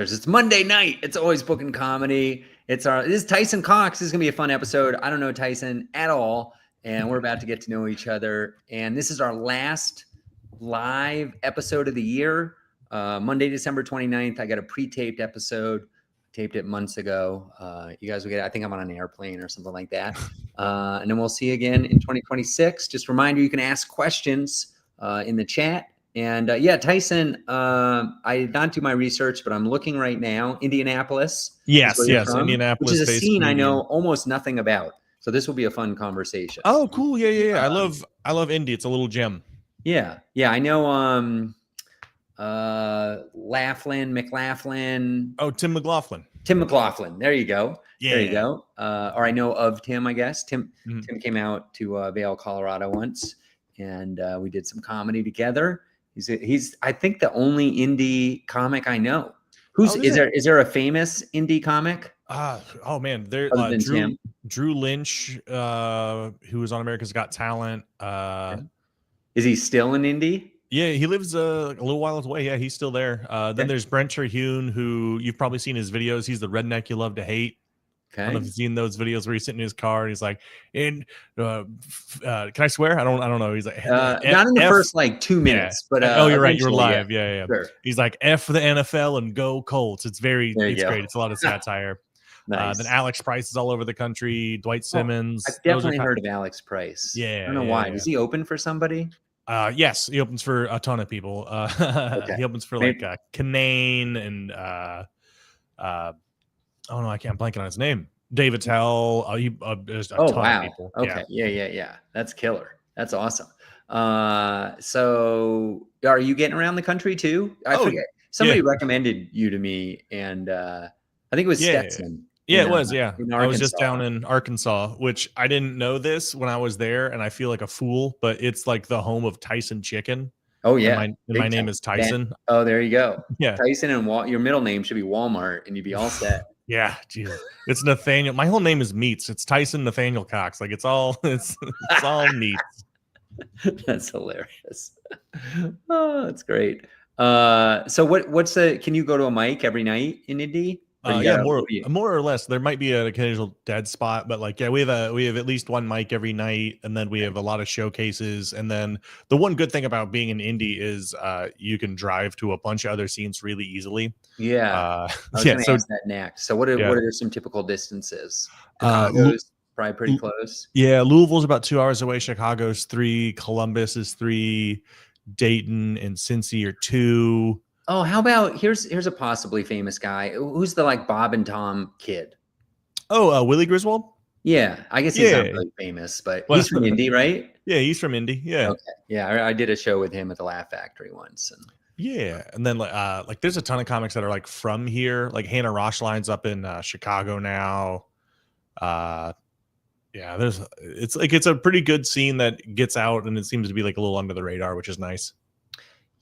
It's Monday night. It's Always Bookin Comedy. This is Tyson Cox. This is gonna be a fun episode. I don't know Tyson at all, and we're about to get to know each other. And this is our last live episode of the year, Monday, December 29th. I got a pre-taped episode. Taped it months ago. You guys will get it. I think I'm on an airplane or something like that. And then we'll see you again in 2026. Just a reminder, you can ask questions in the chat. And yeah, Tyson, I did not do my research, but I'm looking right now. Indianapolis. Yes, Indianapolis. Which is a scene I know almost nothing about. So this will be a fun conversation. Oh, cool. Yeah. I love Indy. It's a little gem. Yeah. I know McLaughlin. Oh, Tim McLaughlin. There you go. Yeah. There you go. Or I know of Tim, I guess. Tim came out to Vail, Colorado once, and we did some comedy together. He's I think the only indie comic I know. Is there a famous indie comic? Oh man, there Drew Lynch, who was on America's Got Talent. Is he still an indie? Yeah, he lives a little while away. Yeah, he's still there. Then there's Brent Terhune, who you've probably seen his videos. He's the redneck you love to hate. Okay. I don't know if you've seen those videos where he's sitting in his car and he's like, can I swear? I don't know. He's like, not in the first like 2 minutes, but you're right. You're live. Yeah. Sure. He's like, F the NFL and go Colts. It's great. It's a lot of satire. Nice. Then Alex Price is all over the country. Dwight Simmons. I've definitely heard of Alex Price. Yeah. I don't know why. Yeah. Does he open for somebody? Yes, he opens for a ton of people. Okay. He opens for like Kanane and oh no, I can't blank on his name. David Tell. There's a ton of people. Okay. Yeah. That's killer. That's awesome. So are you getting around the country too? I forget. Somebody recommended you to me, and I think it was Stetson. Yeah, it was. Yeah, I was just down in Arkansas, which I didn't know this when I was there, and I feel like a fool. But it's like the home of Tyson Chicken. Oh yeah, and my name is Tyson. Oh, there you go. Yeah, Tyson, and your middle name should be Walmart, and you'd be all set. Yeah, geez. It's Nathaniel. My whole name is Meats. It's Tyson Nathaniel Cox. Like it's all all Meats. That's hilarious. Oh, that's great. So what's can you go to a mic every night in Indy? More or less. There might be an occasional dead spot, but like, we have at least one mic every night, and then we have a lot of showcases. And then the one good thing about being in Indy is you can drive to a bunch of other scenes really easily. Yeah. I was gonna ask that next. So what are some typical distances? Chicago's probably pretty close. Yeah, Louisville's about 2 hours away. Chicago's 3. Columbus is 3. Dayton and Cincy are 2. Oh, how about here's a possibly famous guy. Who's the like Bob and Tom kid? Oh, Willie Griswold? Yeah, I guess he's not really famous, but he's from Indy, right? Yeah, he's from Indy. Yeah. Okay. Yeah, I did a show with him at the Laugh Factory once. And then like there's a ton of comics that are like from here. Like Hannah Rochline's up in Chicago now. It's a pretty good scene that gets out, and it seems to be like a little under the radar, which is nice.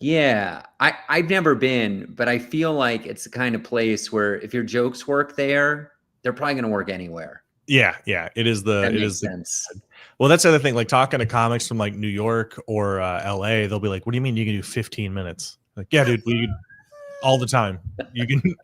Yeah, I've never been, but I feel like it's the kind of place where if your jokes work there, they're probably going to work anywhere. Yeah, it is that makes sense. Well, that's the other thing. Like talking to comics from like New York or LA, they'll be like, "What do you mean you can do 15 minutes?" Like, yeah, dude, we all the time. You can.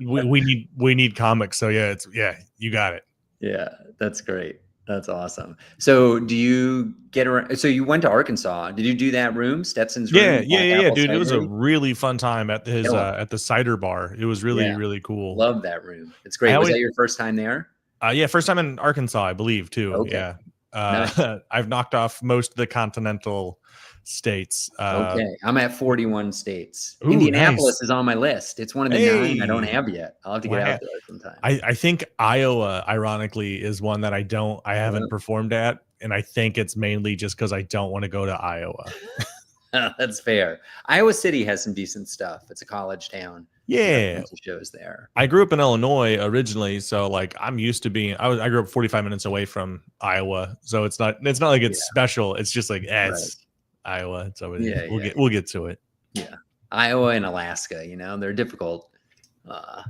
we need comics. So you got it. Yeah, that's great. That's awesome. So do you get around? So you went to Arkansas. Did you do that room, Stetson's room? Yeah, dude. Cider? It was a really fun time at his at the cider bar. It was really cool. Love that room. It's great. Was that your first time there? Yeah, first time in Arkansas, I believe, too. Okay. Yeah. Nice. I've knocked off most of the continental states. Okay. I'm at 41 states. Ooh, Indianapolis is on my list. It's one of the 9 I don't have yet. I'll have to get out there sometime. I think Iowa, ironically, is one that I haven't performed at. And I think it's mainly just because I don't want to go to Iowa. That's fair. Iowa City has some decent stuff. It's a college town. Yeah, shows there. I grew up in Illinois originally, so like I'm used to being. I grew up 45 minutes away from Iowa, so it's not like it's special. It's just like it's Iowa. It's over there. We'll get to it. Yeah, Iowa and Alaska. They're difficult. I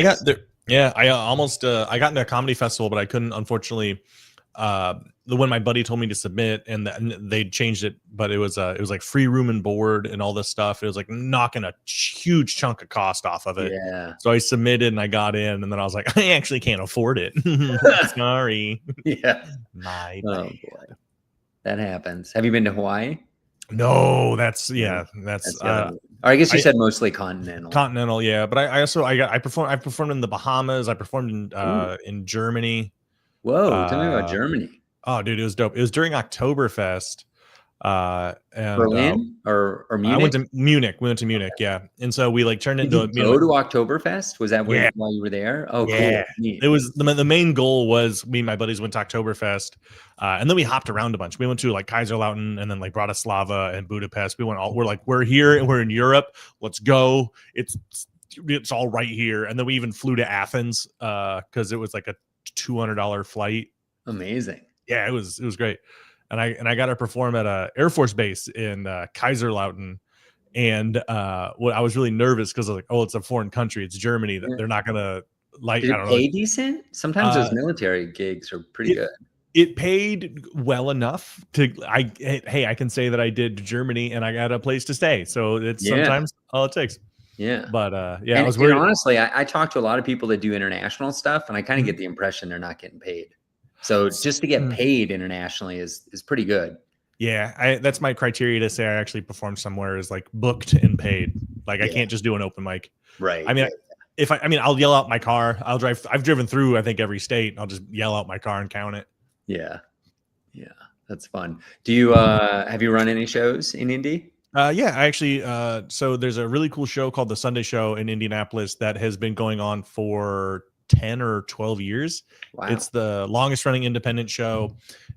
got there. Yeah, I almost I got into a comedy festival, but I couldn't unfortunately when my buddy told me to submit, and they changed it, but it was like free room and board and all this stuff. It was like knocking a huge chunk of cost off of it. Yeah. So I submitted and I got in, and then I was like, I actually can't afford it. Sorry. Yeah. My Oh bad. boy. That happens. Have you been to Hawaii? No, that's That's the other one. Or I guess you I- said mostly continental. continental, yeah. But I performed in the Bahamas. I performed in Germany. Whoa, tell me about Germany. Oh, dude, it was dope. It was during Oktoberfest. And Berlin or Munich? I went to Munich. We went to Munich, yeah. And so we like turned Did into you go to Oktoberfest? Was that Yeah. while you were there? Oh, Yeah. cool. Neat. It was the main goal was me and my buddies went to Oktoberfest, and then we hopped around a bunch. We went to like Kaiserslautern and then like Bratislava and Budapest. We're here and we're in Europe. Let's go. It's all right here. And then we even flew to Athens because it was like a $200 flight. Amazing. Yeah, it was great. And I got to perform at a Air Force base in Kaiserslautern. And I was really nervous because I was like, oh, it's a foreign country. It's Germany. Yeah. They're not going to like, Did I it don't pay know. decent? Sometimes those military gigs are pretty good. It paid well enough I can say that I did Germany and I got a place to stay. So it's sometimes all it takes. Yeah. But yeah, and, I was worried. Honestly, I talk to a lot of people that do international stuff, and I kind of get the impression they're not getting paid. So just to get paid internationally is pretty good. Yeah, that's my criteria to say I actually performed somewhere is like booked and paid. Like I can't just do an open mic. Right. I mean, I'll yell out my car. I've driven through, I think, every state. I'll just yell out my car and count it. Yeah. Yeah. That's fun. Do you have you run any shows in Indy? Yeah, I actually so there's a really cool show called the Sunday Show in Indianapolis that has been going on for 10 or 12 years. Wow. It's the longest running independent show,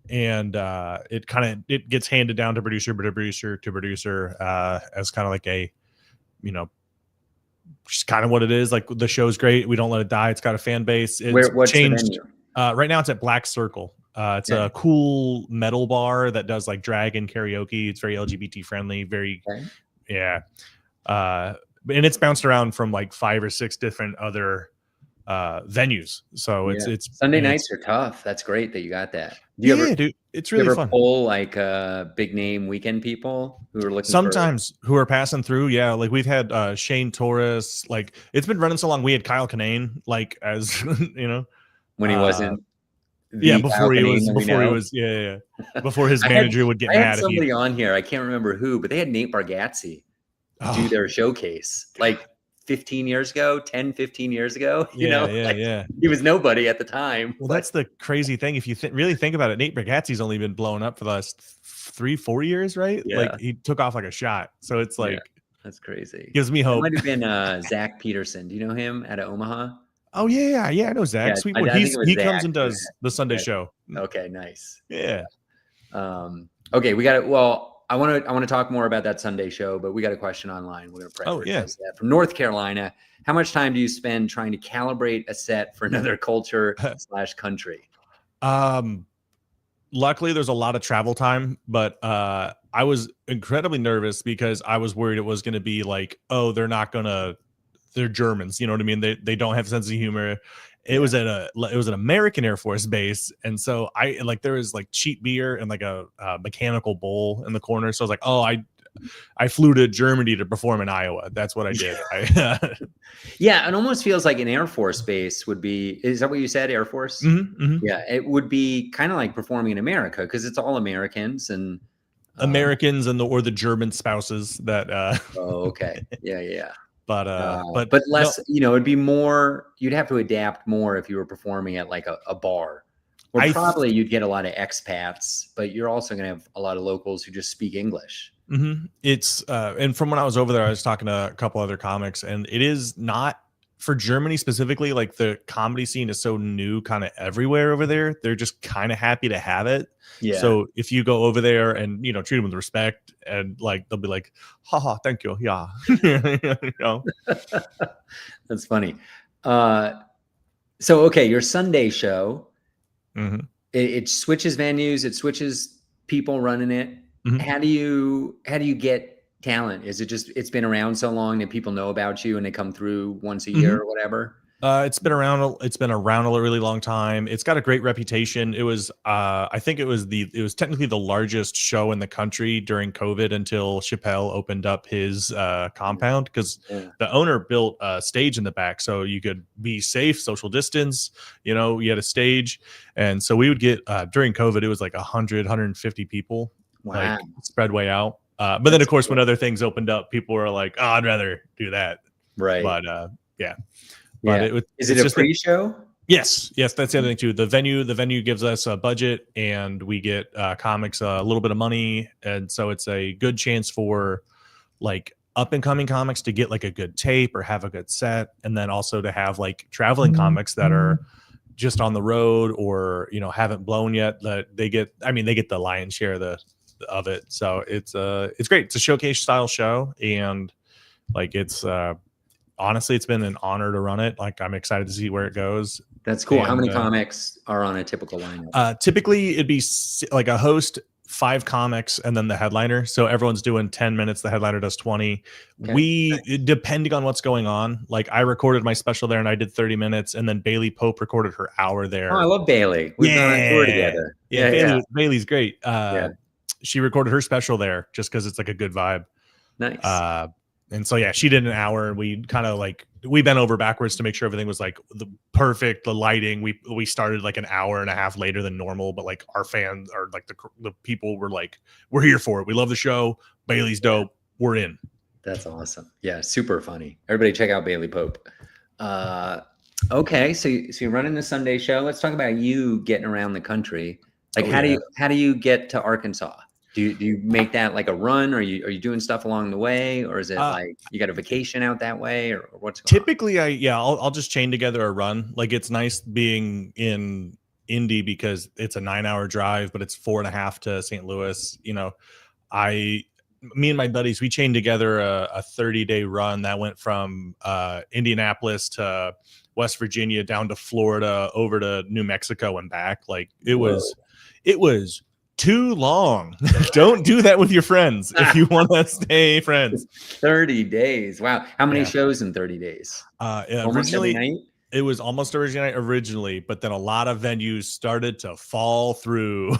and it gets handed down to producer as kind of like a, just kind of what it is. Like the show's great. We don't let it die. It's got a fan base. It's changed. Right now it's at Black Circle. It's a cool metal bar that does like drag and karaoke. It's very LGBT friendly, and it's bounced around from like 5 or 6 different other venues. So it's Sunday nights are tough. That's great that you got that. Dude, it's really fun. Pull like big name weekend people who are looking sometimes who are passing through. Yeah, like we've had Shane Torres. Like it's been running so long. We had Kyle Kinane, like as when he wasn't. Before his manager would get mad. I had somebody on here, I can't remember who, but they had Nate Bargatze do their showcase like 15 years ago, 10, 15 years ago. He was nobody at the time. Well, that's the crazy thing. If you really think about it, Nate Bargatze's only been blowing up for the last 3-4 years, right? Yeah. Like he took off like a shot. So it's like that's crazy. Gives me hope. It might have been Zach Peterson. Do you know him out of Omaha? Oh yeah, I know Zach. Yeah, Sweet one. He comes and does the Sunday show. Okay, nice. Yeah. Okay, we got it. Well, I want to talk more about that Sunday show, but we got a question online. We're going to that from North Carolina. How much time do you spend trying to calibrate a set for another culture / country? Luckily, there's a lot of travel time, but I was incredibly nervous because I was worried it was going to be like, oh, they're Germans, you know what I mean? They don't have a sense of humor. It was an American Air Force base, and so there was like cheap beer and like a mechanical bowl in the corner. So I was like, oh, I flew to Germany to perform in Iowa. That's what I did. Yeah, it almost feels like an Air Force base would be. Is that what you said, Air Force? Mm-hmm, mm-hmm. Yeah, it would be kind of like performing in America because it's all Americans and or the German spouses that. Oh, okay. Yeah. But less, it'd be more, you'd have to adapt more if you were performing at like a bar where probably you'd get a lot of expats, but you're also going to have a lot of locals who just speak English. Mm-hmm. It's, and from when I was over there, I was talking to a couple other comics, and it is not for Germany specifically. Like the comedy scene is so new kind of everywhere over there. They're just kind of happy to have it. Yeah. So if you go over there and, treat them with respect and like, they'll be like, haha, thank you. Yeah. That's funny. So, okay. Your Sunday show, it switches venues, it switches people running it. Mm-hmm. How do you get talent? Is it just, it's been around so long that people know about you and they come through once a year or whatever? It's been around. It's been around a really long time. It's got a great reputation. It was, I think it was technically the largest show in the country during COVID until Chappelle opened up his compound, because Yeah. the owner built a stage in the back so you could be safe, social distance. You had a stage, and so we would get during COVID, it was like 150 people, Wow. like spread way out. But then, of course, when other things opened up, people were like, "Oh, I'd rather do that." Right. But yeah. But yeah. Is it a pre-show? Yes, that's the other thing too. The venue gives us a budget, and we get comics a little bit of money, and so it's a good chance for like up and coming comics to get like a good tape or have a good set, and then also to have like traveling comics that are just on the road or haven't blown yet. That they get the lion's share of it. So it's great. It's a showcase style show, and like it's honestly, it's been an honor to run it. Like, I'm excited to see where it goes. That's cool. How many comics are on a typical lineup? Typically, it'd be like a host, 5 comics, and then the headliner. So everyone's doing 10 minutes. The headliner does 20. Okay. Depending on what's going on, like I recorded my special there and I did 30 minutes, and then Bailey Pope recorded her hour there. Oh, I love Bailey. We've been on tour together. Yeah, Bailey's great. She recorded her special there just because it's like a good vibe. Nice. And so, she did an hour, and we kind of we bent over backwards to make sure everything was like the perfect, the lighting. We started like an hour and a half later than normal, but like our fans are like the people were like, we're here for it. We love the show. Bailey's dope. We're in. That's awesome. Yeah. Super funny. Everybody check out Bailey Pope. Okay. So you're running the Sunday show. Let's talk about you getting around the country. Like, how do you get to Arkansas? Do you make that like a run? Or are you doing stuff along the way, or is it like you got a vacation out that way, or what's going typically on? I'll just chain together a run. Like, it's nice being in Indy because it's a 9-hour drive, but it's 4.5 to St. Louis. Me and my buddies, we chained together a 30-day run that went from Indianapolis to West Virginia down to Florida over to New Mexico and back. Like, it was too long. Don't do that with your friends if you want to stay friends. 30 days. Wow. How many shows in 30 days? Originally, it was almost originally, but then a lot of venues started to fall through.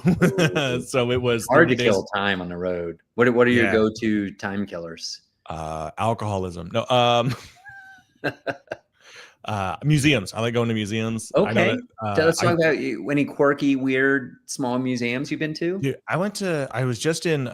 So it was hard to kill time on the road. What are your go-to time killers? Alcoholism. No. Museums. I like going to museums. Okay. Let's talk about any quirky, weird, small museums you've been to. Dude, I was just in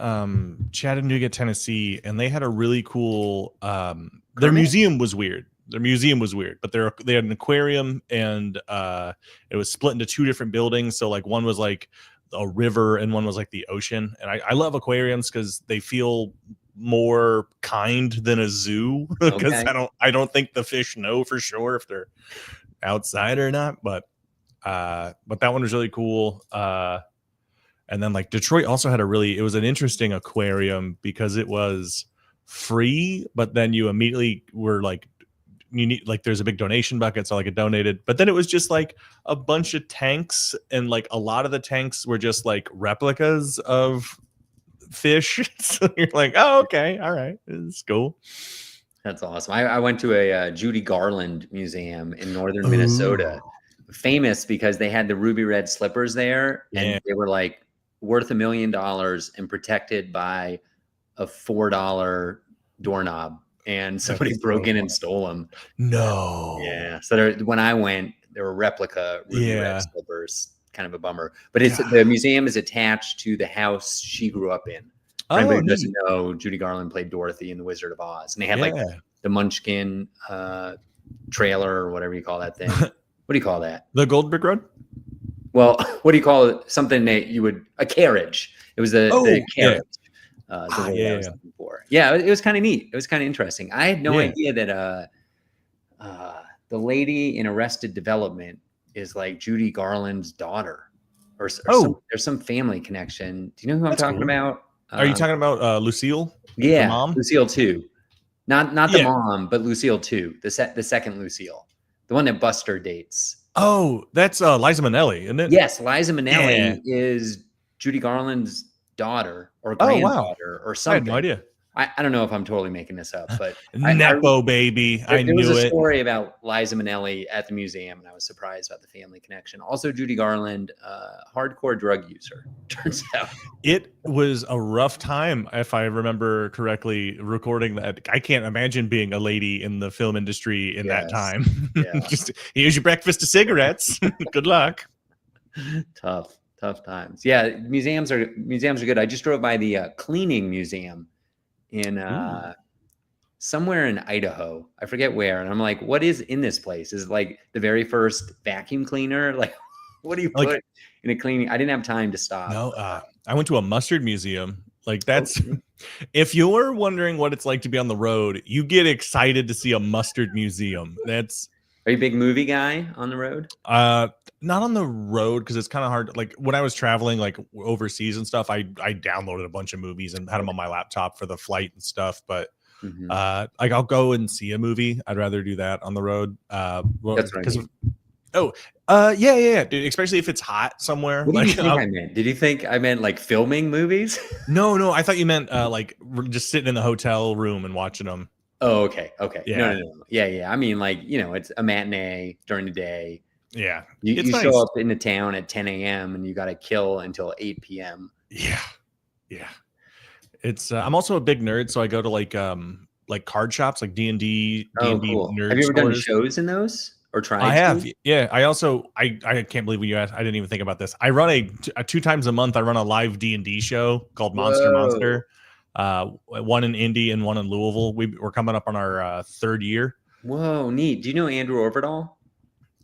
Chattanooga, Tennessee, and they had a really cool their museum was weird. But they had an aquarium, and it was split into 2 different buildings. So like one was like a river and one was like the ocean. And I love aquariums because they feel more kind than a zoo, because I don't think the fish know for sure if they're outside or not, but that one was really cool. And then like Detroit also had it was an interesting aquarium because it was free, but then you immediately were like, you need, like, there's a big donation bucket, so like it donated, but then it was just like a bunch of tanks, and like a lot of the tanks were just like replicas of fish. So you're like, oh, okay, all right, it's cool. That's awesome. I went to a Judy Garland museum in northern Minnesota, famous because they had the ruby red slippers there, and they were like worth $1 million and protected by a $4 doorknob, and somebody broke in and stole them. No. Yeah. So when I went, there were replica ruby red slippers. Kind of a bummer, but the museum is attached to the house she grew up in. For anybody who doesn't know, Judy Garland played Dorothy in The Wizard of Oz, and they had like the Munchkin trailer, or whatever you call that thing. What do you call that? The Gold Brick Road? Well, what do you call it? Something that a carriage. It was the carriage. The word I was looking for. Yeah, it was kind of neat. It was kind of interesting. I had no idea that the lady in Arrested Development is like Judy Garland's daughter, or there's some family connection. Do you know who I'm talking about? Are you talking about Lucille? Yeah, the mom? Lucille 2. Not the mom, but Lucille 2, the second Lucille, the one that Buster dates. Oh, that's Liza Minnelli, isn't it? Yes, Liza Minnelli is Judy Garland's daughter or granddaughter or something. I had no idea. I don't know if I'm totally making this up, but Nepo baby. I there was knew a it. story about Liza Minnelli at the museum, and I was surprised about the family connection. Also, Judy Garland, hardcore drug user, turns out. It was a rough time, if I remember correctly, recording that. I can't imagine being a lady in the film industry in that Yes. time. Yeah. Just here's your breakfast of cigarettes. Good luck. Tough times. Yeah, museums are good. I just drove by the cleaning museum in somewhere in Idaho. I forget where. And I'm like, what is in this place? Is it like the very first vacuum cleaner? Like, what do you Like, put in a cleaning? I didn't have time to stop. no, I went to a mustard museum. Like, that's if you're wondering what it's like to be on the road, you get excited to see a mustard museum. That's Are you a big movie guy on the road? not on the road, because it's kind of hard. Like when I was traveling like overseas and stuff, I downloaded a bunch of movies and had them on my laptop for the flight and stuff. But like I'll go and see a movie. I'd rather do that on the road. That's what I mean. Yeah, dude, especially if it's hot somewhere. What did you Like, think I meant? Did you think I meant like filming movies? No, I thought you meant like just sitting in the hotel room and watching them. Oh, okay. Yeah. No. Yeah. I mean, like, it's a matinee during the day. Yeah. You nice. show up in the town at 10 a.m. and you got to kill until 8 p.m. Yeah. It's I'm also a big nerd, so I go to like card shops, like D&D cool. nerd Have you ever done stores. shows in those or tried? I have. Yeah. I also I can't believe when you asked. I didn't even think about this. I run a 2 times a month. I run a live D&D show called Monster. One in Indy and one in Louisville. We're coming up on our 3rd year. Whoa, neat. Do you know Andrew Orvidal?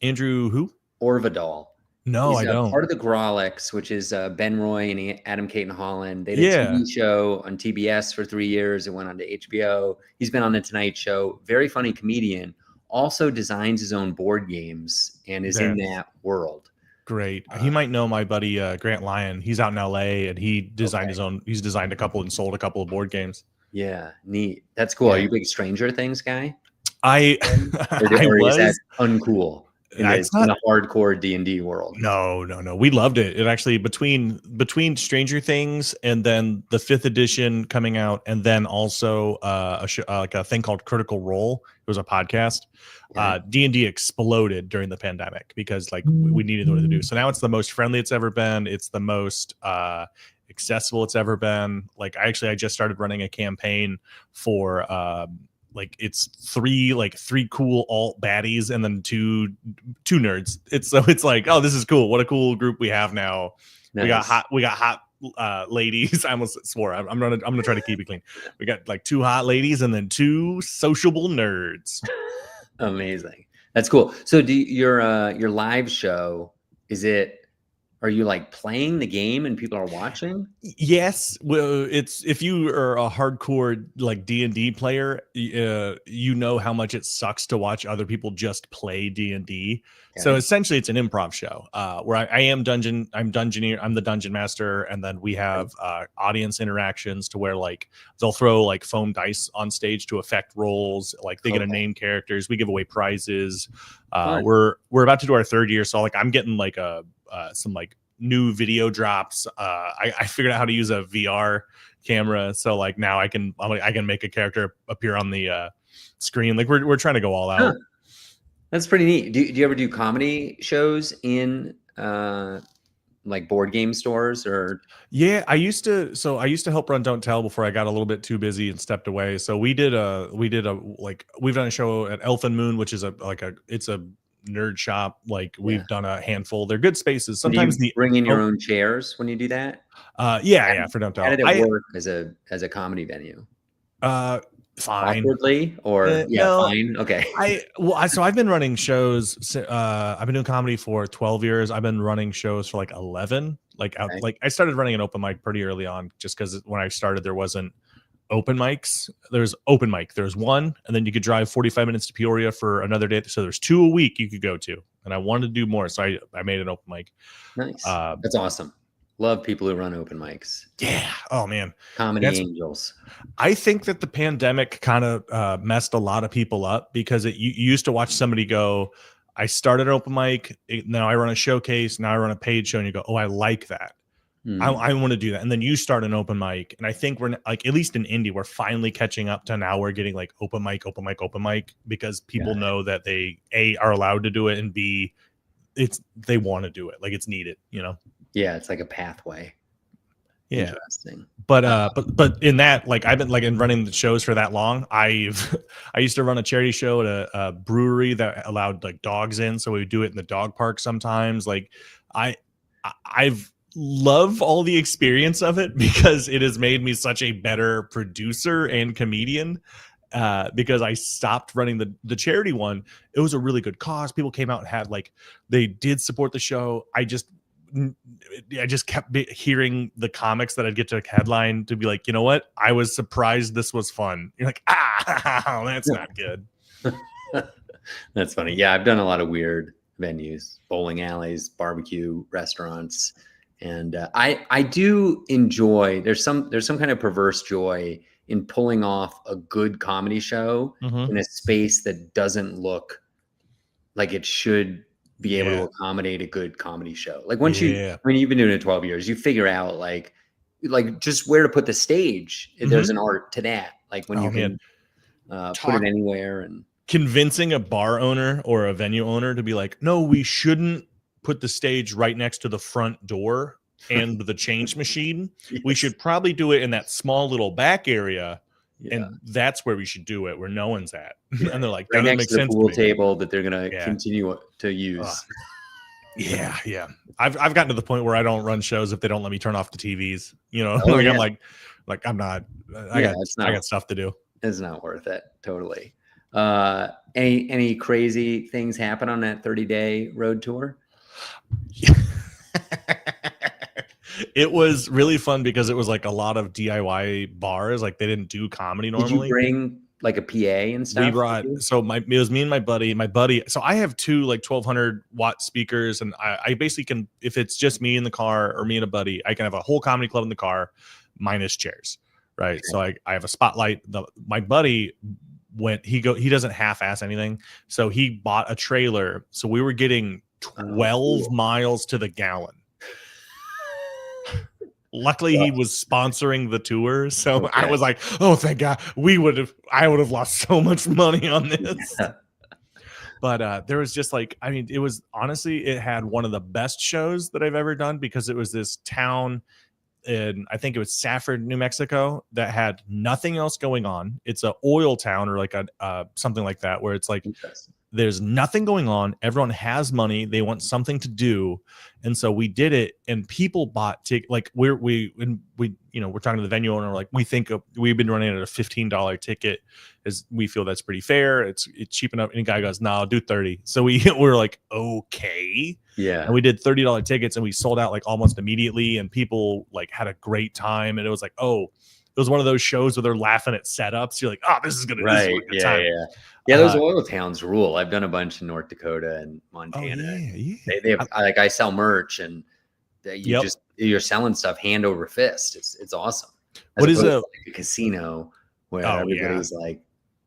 Andrew who? Orvidal. No, He's I don't. Part of the Grawlix, which is Ben Roy and Adam Caton Holland. They did a TV show on TBS for 3 years. It went on to HBO. He's been on The Tonight Show. Very funny comedian. Also designs his own board games and is in that world. Great. He might know my buddy Grant Lyon. He's out in LA and he designed his own. He's designed a couple and sold a couple of board games. Yeah, neat. That's cool. Are you a big Stranger Things guy? I or is that uncool? In It's the hardcore D&D world. No. We loved it. It actually between Stranger Things and then the 5th edition coming out, and then also like a thing called Critical Role. It was a podcast. D&D exploded during the pandemic because like we needed what to do. So now it's the most friendly it's ever been. It's the most accessible it's ever been. Like I just started running a campaign for like it's 3 cool alt baddies and then two nerds. It's like, oh, this is cool. What a cool group we have now. Nice. We got hot ladies. I almost swore. I'm gonna try to keep it clean. We got like 2 hot ladies and then 2 sociable nerds. Amazing. That's cool. So your live show, are you like playing the game and people are watching? Yes. Well, it's if you are a hardcore like D&D player, you know how much it sucks to watch other people just play D&D. Okay. So essentially it's an improv show where I'm dungeoneer, I'm the dungeon master, and then we have audience interactions to where like they'll throw like foam dice on stage to affect rolls, like they get to name characters, we give away prizes. We're about to do our 3rd year, so like I'm getting like some like new video drops. I figured out how to use a VR camera, so like now I can make a character appear on the screen. Like we're trying to go all out. That's pretty neat. Do you ever do comedy shows in like board game stores or? Yeah, I used to help run Don't Tell before I got a little bit too busy and stepped away. So we've done a show at Elf and Moon, which is it's a nerd shop. Like we've done a handful. They're good spaces. Sometimes you bring in your own chairs when you do that. For Don't Tell. How did it work as a comedy venue? Fine. Awkwardly or no, fine. Okay. So I've been running shows. I've been doing comedy for 12 years. I've been running shows for like 11. Like I started running an open mic pretty early on, just because when I started there wasn't open mics. There's open mic. There's one, and then you could drive 45 minutes to Peoria for another day. So there's 2 a week you could go to, and I wanted to do more, so I made an open mic. Nice. That's awesome. Love people who run open mics. Yeah. Oh man. Comedy angels. I think that the pandemic kind of messed a lot of people up, because you used to watch somebody go, I started an open mic, now I run a showcase, now I run a paid show, and you go, oh, I like that. I want to do that. And then you start an open mic. And I think we're like, at least in indie, we're finally catching up to now we're getting like open mic, because people know that they are allowed to do it, and B, they want to do it. Like it's needed, you know? Yeah. It's like a pathway. Yeah. Interesting. But in that, like I've been like in running the shows for that long. I used to run a charity show at a brewery that allowed like dogs in. So we would do it in the dog park sometimes. Like I've love all the experience of it because it has made me such a better producer and comedian. Because I stopped running the charity one. It was a really good cause. People came out and had like, they did support the show. I just kept hearing the comics that I'd get to a headline to be like, you know what? I was surprised this was fun. You're like, that's not good. That's funny. Yeah. I've done a lot of weird venues, bowling alleys, barbecue restaurants. And I do enjoy, there's some kind of perverse joy in pulling off a good comedy show in a space that doesn't look like it should be able to accommodate a good comedy show. Like once you've been doing it 12 years, you figure out like just where to put the stage. There's an art to that. Like when you can put it anywhere. And convincing a bar owner or a venue owner to be like, no, we shouldn't put the stage right next to the front door and the change machine. We should probably do it in that small little back area. And that's where we should do it, where no one's at. And they're like, right that next makes to the sense pool to me. table that they're going to continue to use. Yeah. I've gotten to the point where I don't run shows if they don't let me turn off the TVs. You know, I'm like I'm not. I got stuff to do. It's not worth it. Totally. Any crazy things happen on that 30-day road tour? It was really fun because it was like a lot of DIY bars. Like they didn't do comedy normally. Did you bring like a PA and stuff? We brought, it was me and my buddy. So I have two like 1200 watt speakers, and I basically can, if it's just me in the car or me and a buddy, I can have a whole comedy club in the car minus chairs. Right. Okay. So I have a spotlight. My buddy he doesn't half-ass anything. So he bought a trailer. So we were getting 12 miles to the gallon. Luckily, he was sponsoring the tour, so I was like, "Oh, thank God!" I would have lost so much money on this. Yeah. But there was just like, I mean, it was honestly, it had one of the best shows that I've ever done because it was this town in, I think it was Safford, New Mexico, that had nothing else going on. It's an oil town or like a something like that, where it's like there's nothing going on. Everyone has money. They want something to do. And so we did it, and people bought like we're talking to the venue owner. Like we've been running at a $15 ticket, as we feel that's pretty fair. It's cheap enough. And the guy goes, "No, I'll do 30." So we were like, okay. Yeah. And we did $30 tickets, and we sold out like almost immediately, and people like had a great time. And it was like, it was one of those shows where they're laughing at setups. You're like, oh, this is gonna be a good time. Yeah, those oil towns rule. I've done a bunch in North Dakota and Montana. They have, like, I sell merch, and you're selling stuff hand over fist. It's awesome. What is like a casino where everybody's like,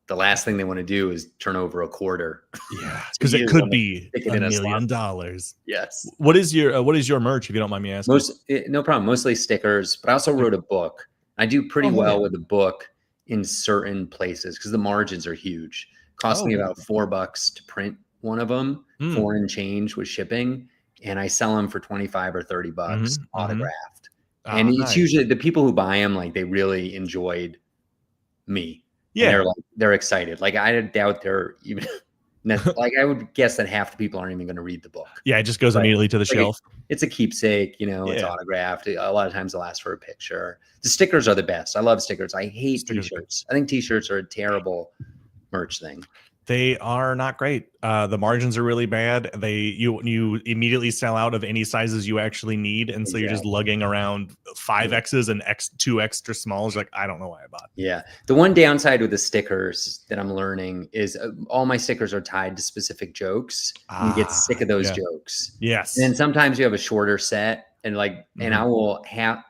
the last thing they want to do is turn over a quarter. Yeah, because it could be $1 million. Yes. What is your merch, if you don't mind me asking? No problem. Mostly stickers, but I also wrote a book. I do pretty well with the book in certain places because the margins are huge. Cost me about $4 to print one of them, foreign change with shipping, and I sell them for 25 or 30 bucks autographed. And it's usually the people who buy them, like, they really enjoyed me. Yeah, they're excited. Like, I doubt they're even like, I would guess that half the people aren't even going to read the book. Yeah, it just goes immediately to the shelf. It's a keepsake, it's autographed. A lot of times they'll ask for a picture. The stickers are the best. I love stickers. I hate t-shirts. I think t-shirts are a terrible merch thing. They are not great. The margins are really bad. You immediately sell out of any sizes you actually need, and so you're just lugging around 5Xs and 2 extra smalls. Like, I don't know why I bought. Yeah, the one downside with the stickers that I'm learning is all my stickers are tied to specific jokes. And you get sick of those jokes. Yes, and then sometimes you have a shorter set, and and I will have.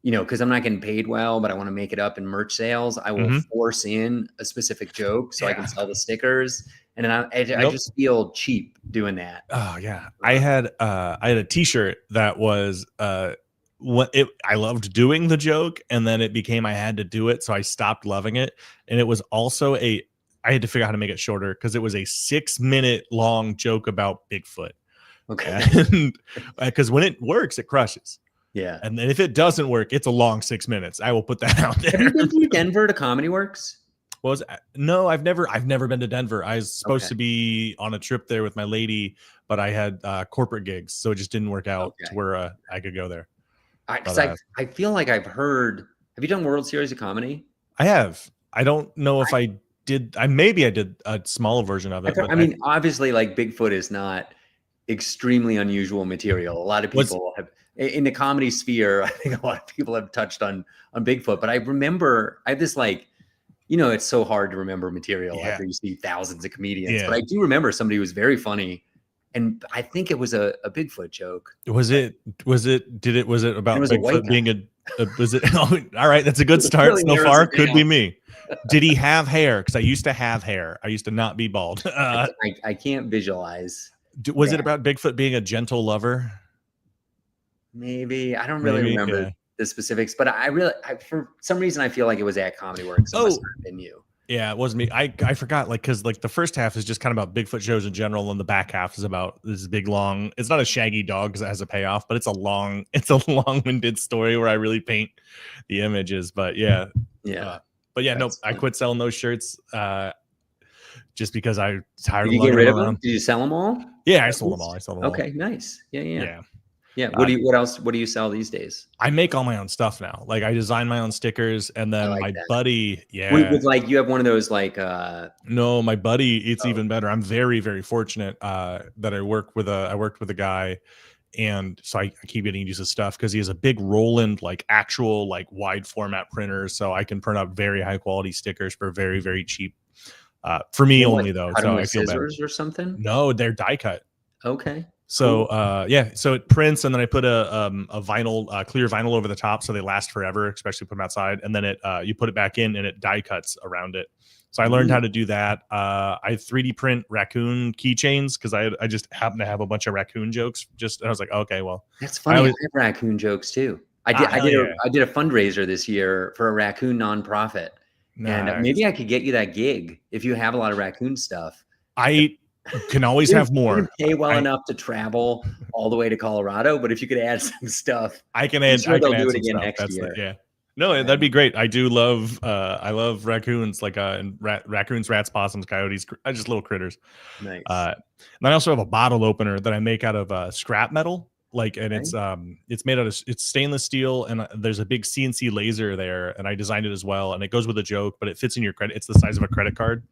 Because I'm not getting paid well, but I want to make it up in merch sales. I will force in a specific joke so I can sell the stickers. And then I just feel cheap doing that. Oh yeah. I had a t-shirt that was I loved doing the joke, and then it became I had to do it, so I stopped loving it. And it was also I had to figure out how to make it shorter because it was a 6-minute long joke about Bigfoot. Okay. And because when it works, it crushes. Yeah. And then if it doesn't work, it's a long 6 minutes. I will put that out there. Have you been to Denver to Comedy Works? No, I've never been to Denver. I was supposed Okay. to be on a trip there with my lady, but I had corporate gigs, so it just didn't work out to where I could go there. Because I feel like I've heard. Have you done World Series of Comedy? I have. I don't know if I did. Maybe I did a small version of it. I mean, obviously, like Bigfoot is not extremely unusual material. A lot of people have in the comedy sphere. I think a lot of people have touched on Bigfoot, but I remember I have this like, it's so hard to remember material after you see thousands of comedians. But I do remember somebody who was very funny, and I think it was a Bigfoot joke. Was it about Bigfoot being was it? Oh, all right, that's a good start really so far. Could be me. Did he have hair? Because I used to have hair. I used to not be bald. I can't visualize. Was it about Bigfoot being a gentle lover? Maybe. I don't really remember the specifics, but for some reason I feel like it was at Comedy Works. So it must have been you. Yeah, it wasn't me. I forgot, because the first half is just kind of about Bigfoot shows in general, and the back half is about this big long. It's not a shaggy dog because it has a payoff, but it's a long-winded story where I really paint the images. But yeah. No, I quit selling those shirts just because I tired. Did you get rid of them? Did you sell them all? Yeah, I sold them all. Okay, nice. Yeah. What else? What do you sell these days? I make all my own stuff now. Like, I design my own stickers, and then my buddy, with like, you have one of those like no, my buddy, it's even better. I'm very, very fortunate that I worked with a guy, and so I keep getting to use his stuff because he has a big Roland like actual like wide format printer, so I can print out very high quality stickers for very, very cheap. For me only though, so I feel better. Or something? No, they're die cut. Okay. So so it prints, and then I put a vinyl, clear vinyl over the top, so they last forever, especially put them outside. And then you put it back in, and it die cuts around it. So I learned how to do that. I 3D print raccoon keychains because I just happen to have a bunch of raccoon jokes. And I was like, okay, well, that's funny. I have raccoon jokes too. I did a fundraiser this year for a raccoon nonprofit, and maybe I could get you that gig if you have a lot of raccoon stuff. I can always have more. You pay well enough to travel all the way to Colorado, but if you could add some stuff, I can add. Sure, I can they'll add do some it again stuff. next year. No, that'd be great. I do love. I love raccoons, like and raccoons, rats, possums, coyotes, just little critters. Nice. And I also have a bottle opener that I make out of scrap metal. And it's made out of stainless steel, and there's a big CNC laser there, and I designed it as well, and it goes with a joke, but it fits in your credit. It's the size of a credit card.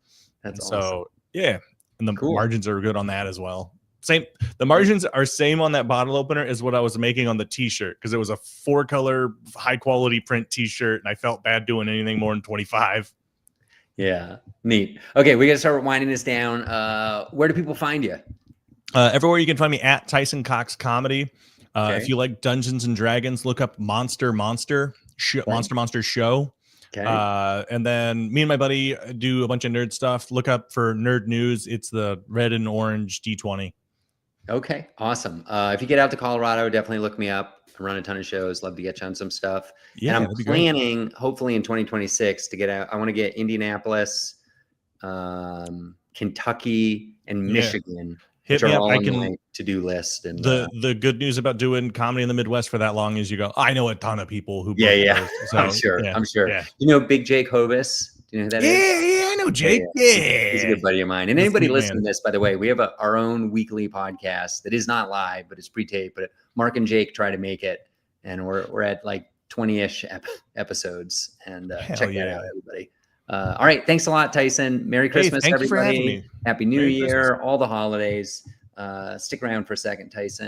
That's awesome. So yeah. And the margins are good on that as well. The margins are same on that bottle opener as what I was making on the t-shirt, because it was a 4-color high quality print t-shirt, and I felt bad doing anything more than 25. Yeah, neat. Okay, we got to start winding this down. Where do people find you? Everywhere you can find me at Tyson Cox Comedy. If you like Dungeons and Dragons, look up Monster Show. Okay. And then me and my buddy do a bunch of nerd stuff. Look up for Nerd News. It's the red and orange D20. Okay, awesome. If you get out to Colorado, definitely look me up. I run a ton of shows. Love to get you on some stuff. Yeah, and I'm planning, hopefully in 2026, to get out. I want to get Indianapolis, Kentucky, and Michigan. Hit me up. I can my to-do list. And the good news about doing comedy in the Midwest for that long is you go, I know a ton of people who. So, I'm sure. Yeah. You know Big Jake Hovis? Do you know who that is? Yeah, I know Jake. Yeah. He's a good buddy of mine. And anybody listening to this, by the way, we have our own weekly podcast that is not live, but it's pre-taped. But Mark and Jake try to make it, and we're at like 20-ish episodes. And check that out, everybody. All right. Thanks a lot, Tyson. Merry Christmas, everybody. Happy New Year, all the holidays. Stick around for a second, Tyson.